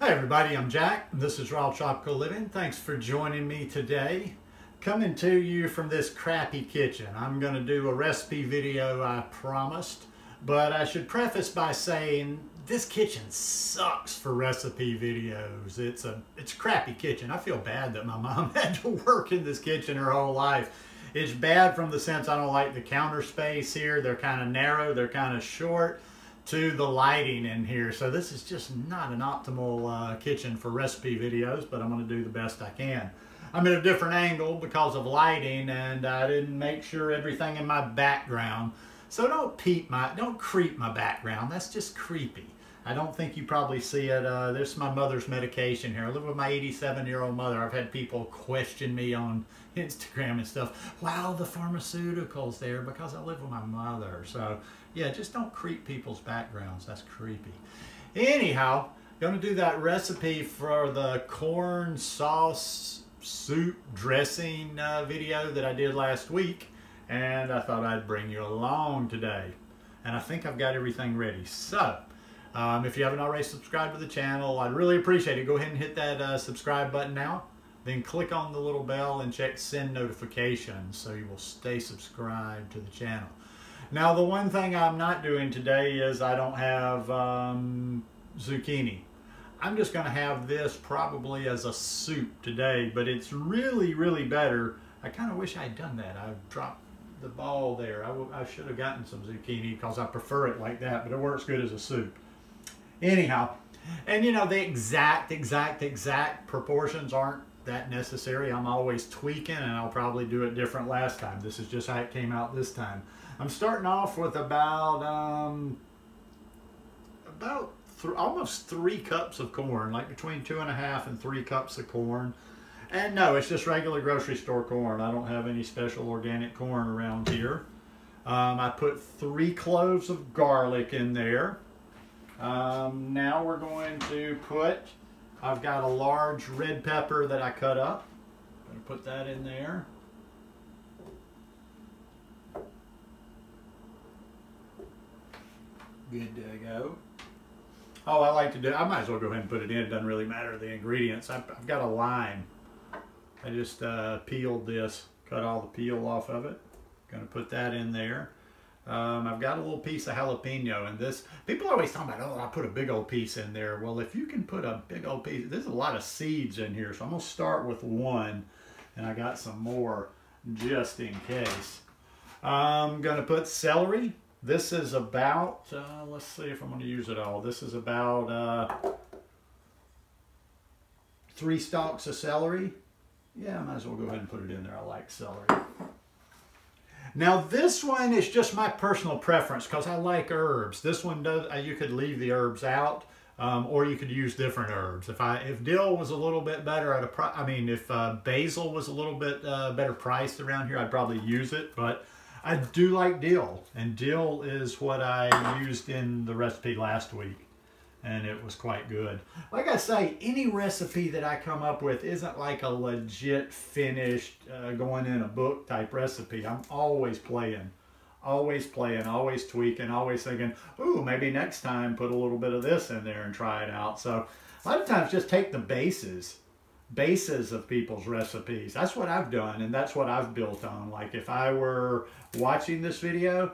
Hi everybody, I'm Jack. This is Raw Tropical Living. Thanks for joining me today. Coming to you from this crappy kitchen. I'm going to do a recipe video, I promised. But I should preface by saying this kitchen sucks for recipe videos. It's a crappy kitchen. I feel bad that my mom had to work in this kitchen her whole life. It's bad from the sense I don't like the counter space here. They're kind of narrow, they're kind of short, to the lighting in here. So this is just not an optimal kitchen for recipe videos, but I'm going to do the best I can. I'm at a different angle because of lighting, and I didn't make sure everything in my background. So don't creep my background. That's just creepy. I don't think you probably see it. There's my mother's medication here. I live with my 87-year-old mother. I've had people question me on Instagram and stuff. Wow, the pharmaceuticals there, because I live with my mother. So yeah, just don't creep people's backgrounds. That's creepy. Anyhow, going to do that recipe for the corn sauce soup dressing video that I did last week. And I thought I'd bring you along today. And I think I've got everything ready. So, if you haven't already subscribed to the channel, I'd really appreciate it. Go ahead and hit that subscribe button now. Then click on the little bell and check send notifications so you will stay subscribed to the channel. Now, the one thing I'm not doing today is I don't have zucchini. I'm just going to have this probably as a soup today, but it's really, really better. I kind of wish I'd done that. I dropped the ball there. I should have gotten some zucchini because I prefer it like that, but it works good as a soup. Anyhow, and you know, the exact proportions aren't that necessary. I'm always tweaking, and I'll probably do it different last time. This is just how it came out this time. I'm starting off with about almost 3 cups of corn, like between 2.5 and 3 cups of corn. And no, it's just regular grocery store corn. I don't have any special organic corn around here. I put 3 cloves of garlic in there. Now we're going to put, I've got a large red pepper that I cut up. I'm going to put that in there. Good to go. Oh, I like to do, I might as well go ahead and put it in. It doesn't really matter the ingredients. I've got a lime. I just peeled this, cut all the peel off of it. Gonna put that in there. I've got a little piece of jalapeno in this. People always talk about, oh, I put a big old piece in there. Well, if you can put a big old piece, there's a lot of seeds in here. So I'm gonna start with 1, and I got some more just in case. I'm gonna put celery. This is about, let's see if I'm gonna use it all. This is about 3 stalks of celery. Yeah, I might as well go ahead and put it in there. I like celery. Now this one is just my personal preference because I like herbs. This one does, you could leave the herbs out, or you could use different herbs. If dill was a little bit better at if basil was a little bit better priced around here, I'd probably use it. But I do like dill, and dill is what I used in the recipe last week. And it was quite good. Like I say, any recipe that I come up with isn't like a legit finished, going in a book type recipe. I'm always playing, always tweaking, always thinking, ooh, maybe next time put a little bit of this in there and try it out. So a lot of times just take the bases of people's recipes. That's what I've done, and that's what I've built on. Like if I were watching this video,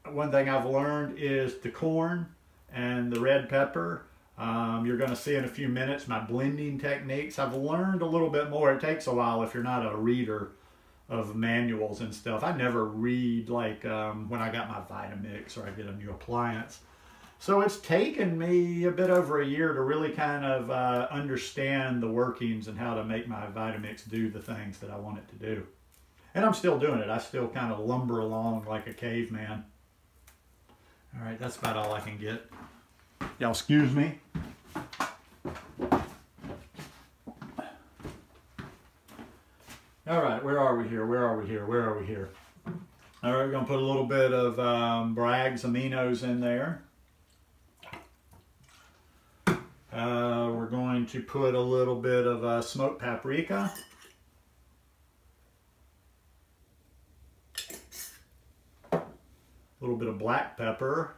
one thing I've learned is the corn and the red pepper. You're going to see in a few minutes my blending techniques. I've learned a little bit more. It takes a while if you're not a reader of manuals and stuff. I never read like when I got my Vitamix or I get a new appliance. So it's taken me a bit over a year to really kind of understand the workings and how to make my Vitamix do the things that I want it to do. And I'm still doing it. I still kind of lumber along like a caveman. All right, that's about all I can get. Y'all excuse me. All right, where are we here? Where are we here? Where are we here? All right, we're going to put a little bit of Bragg's aminos in there. We're going to put a little bit of smoked paprika. A little bit of black pepper.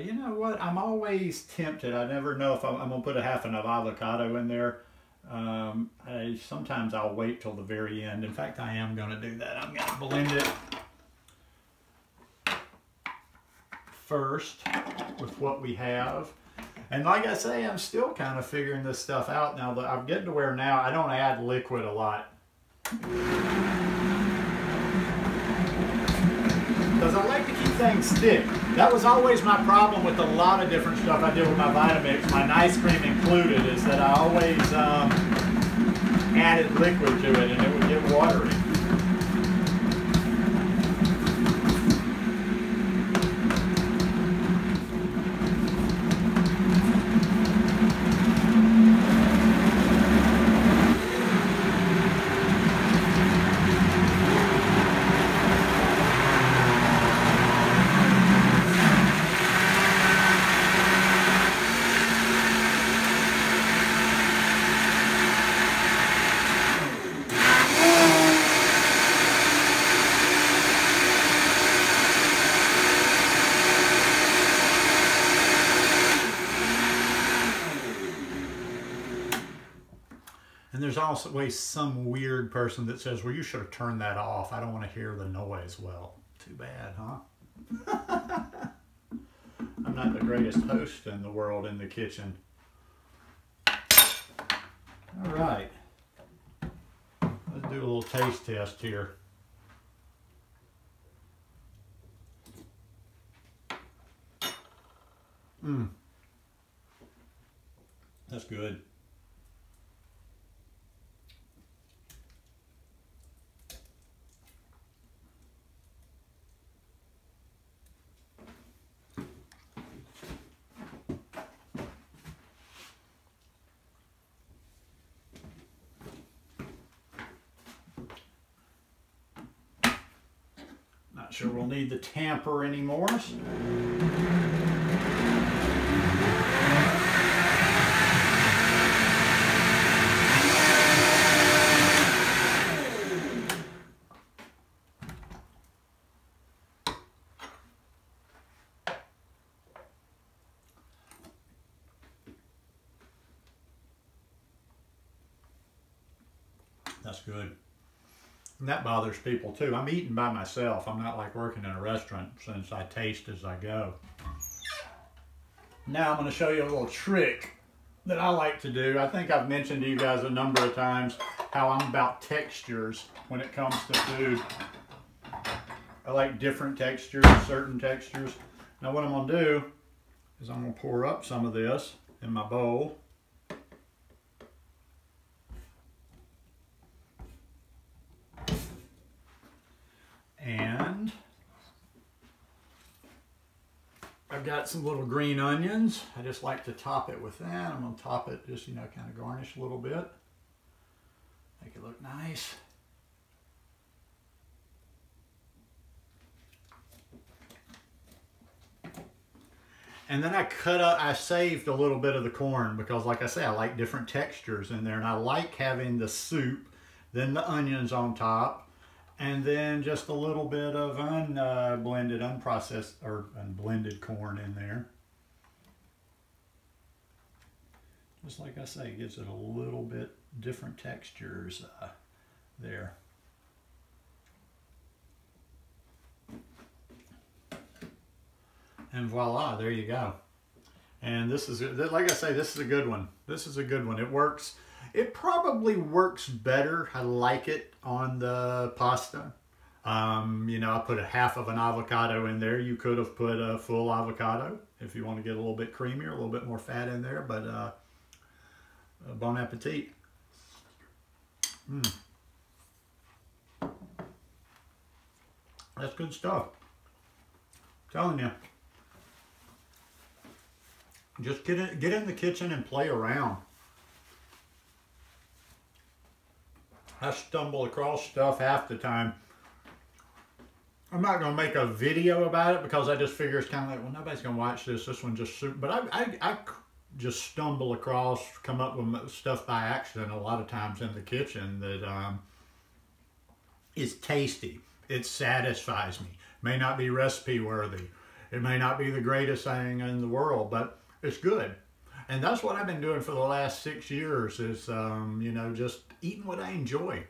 you know what? I'm always tempted. I never know if I'm going to put a half an avocado in there. Sometimes I'll wait till the very end. In fact, I am going to do that. I'm going to blend it first with what we have. And like I say, I'm still kind of figuring this stuff out now. That I'm getting to where now I don't add liquid a lot. Because I like to keep things thick. That was always my problem with a lot of different stuff I did with my Vitamix, my ice cream included, is that I always added liquid to it and it would get watery. And there's always some weird person that says, well, you should have turned that off. I don't want to hear the noise. Well, too bad, huh? I'm not the greatest host in the world in the kitchen. All right. Let's do a little taste test here. That's good. Not sure we'll need the tamper anymore. That's good. And that bothers people too. I'm eating by myself. I'm not like working in a restaurant since I taste as I go. Now I'm going to show you a little trick that I like to do. I think I've mentioned to you guys a number of times how I'm about textures when it comes to food. I like different textures, certain textures. Now what I'm going to do is I'm going to pour up some of this in my bowl. And I've got some little green onions. I just like to top it with that. I'm going to top it just, you know, kind of garnish a little bit. Make it look nice. And then I saved a little bit of the corn because, like I say, I like different textures in there. And I like having the soup, then the onions on top, and then just a little bit of unblended, unprocessed, or unblended corn in there. Just like I say, it gives it a little bit different textures there. And voila, there you go. And this is, like I say, this is a good one. This is a good one. It works. It probably works better. I like it on the pasta. You know, I put a half of an avocado in there. You could have put a full avocado if you want to get a little bit creamier, a little bit more fat in there. But bon appetit. That's good stuff. I'm telling you. Just get in the kitchen and play around. I stumble across stuff half the time. I'm not going to make a video about it because I just figure it's kind of like, well, nobody's going to watch this. This one just, but I just stumble across, come up with stuff by accident a lot of times in the kitchen that is tasty. It satisfies me. May not be recipe worthy. It may not be the greatest thing in the world, but it's good. And that's what I've been doing for the last 6 years is, you know, just eating what I enjoy.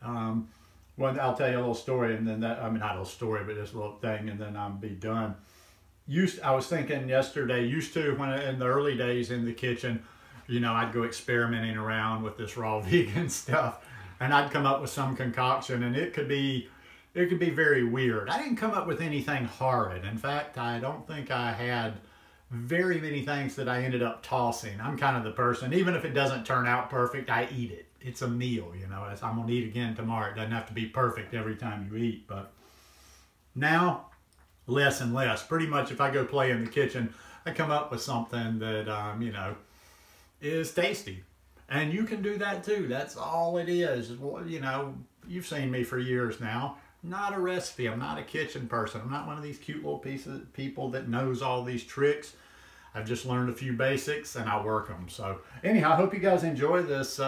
Well, I'll tell you a little story, and then I mean, not a little story, but just a little thing, and then I'll be done. I was thinking yesterday, when in the early days in the kitchen, you know, I'd go experimenting around with this raw vegan stuff, and I'd come up with some concoction, and it could be very weird. I didn't come up with anything horrid. In fact, I don't think I had very many things that I ended up tossing. I'm kind of the person, even if it doesn't turn out perfect, I eat it. It's a meal, you know. I'm gonna eat again tomorrow. It doesn't have to be perfect every time you eat, but now less and less. Pretty much if I go play in the kitchen, I come up with something that, you know, is tasty. And you can do that too. That's all it is. You know, you've seen me for years now. Not a recipe. I'm not a kitchen person. I'm not one of these cute little people that knows all these tricks. I've just learned a few basics and I work them. So anyhow, I hope you guys enjoy this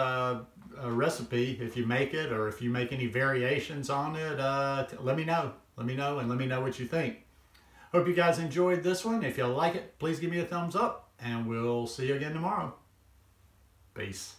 recipe. If you make it or if you make any variations on it, let me know. Let me know and let me know what you think. Hope you guys enjoyed this one. If you like it, please give me a thumbs up and we'll see you again tomorrow. Peace.